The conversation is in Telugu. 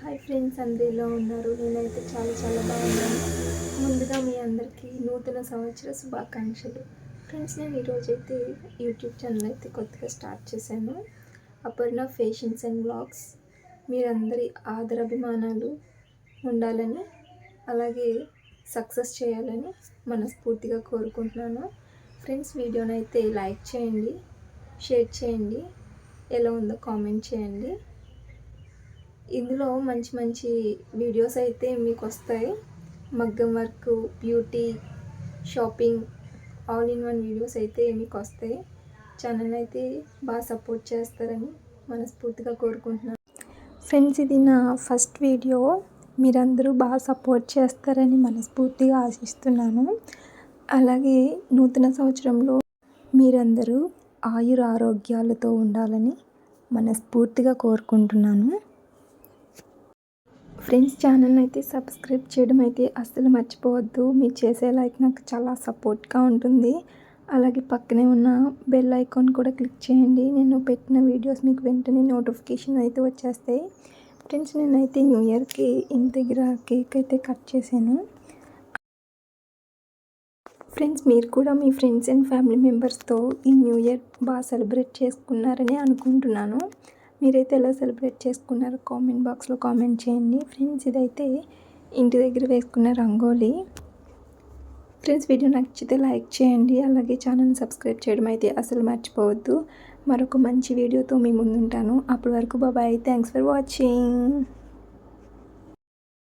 హాయ్ ఫ్రెండ్స్, అందరూ ఎలా ఉన్నారు? నేనైతే చాలా బాగున్నాను. ముందుగా మీ అందరికీ నూతన సంవత్సర శుభాకాంక్షలు. ఫ్రెండ్స్, నేను ఈరోజైతే యూట్యూబ్ ఛానల్ అయితే కొత్తగా స్టార్ట్ చేశాను. Aparna fashions and vlogs. మీరందరి ఆదరాభిమానాలు ఉండాలని, అలాగే సక్సెస్ చేయాలని మనస్ఫూర్తిగా కోరుకుంటున్నాను. ఫ్రెండ్స్, వీడియోనైతే లైక్ చేయండి, షేర్ చేయండి, ఎలా ఉందో కామెంట్ చేయండి. ఇందులో మంచి వీడియోస్ అయితే మీకు వస్తాయి. మగ్గం work, beauty, shopping, all in one videos అయితే మీకు వస్తాయి. ఛానల్ అయితే బాగా సపోర్ట్ చేస్తారని మనస్ఫూర్తిగా కోరుకుంటున్నాను. ఫ్రెండ్స్, ఇది నా ఫస్ట్ వీడియో. మీరందరూ బాగా సపోర్ట్ చేస్తారని మనస్ఫూర్తిగా ఆశిస్తున్నాను. అలాగే నూతన సంవత్సరంలో మీరందరూ ఆయుర ఆరోగ్యాలతో ఉండాలని మనస్ఫూర్తిగా కోరుకుంటున్నాను. ఫ్రెండ్స్, ఛానల్ అయితే సబ్స్క్రైబ్ చేయడం అయితే అస్సలు మర్చిపోవద్దు. మీరు చేసే లైక్ నాకు చాలా సపోర్ట్గా ఉంటుంది. అలాగే పక్కనే ఉన్న బెల్ ఐకాన్ కూడా క్లిక్ చేయండి. నేను పెట్టిన వీడియోస్ మీకు వెంటనే నోటిఫికేషన్ అయితే వచ్చేస్తాయి. ఫ్రెండ్స్, నేనైతే న్యూ ఇయర్కి ఇంటి దగ్గర కేక్ అయితే కట్ చేశాను. ఫ్రెండ్స్, మీరు కూడా మీ ఫ్రెండ్స్ అండ్ ఫ్యామిలీ మెంబర్స్తో ఈ న్యూ ఇయర్ బాగా సెలబ్రేట్ చేసుకున్నారని అనుకుంటున్నాను. మీరైతే ఎలా సెలబ్రేట్ చేసుకున్నారో కామెంట్ బాక్స్లో కామెంట్ చేయండి. ఫ్రెండ్స్, ఇదైతే ఇంటి దగ్గర వేసుకున్న రంగోలీ. ఫ్రెండ్స్, వీడియో నచ్చితే లైక్ చేయండి. అలాగే ఛానల్ని సబ్స్క్రైబ్ చేయడం అయితే అసలు మర్చిపోవద్దు. మరొక మంచి వీడియోతో మీ ముందుంటాను. అప్పటి వరకు బాయ్. Thanks for watching.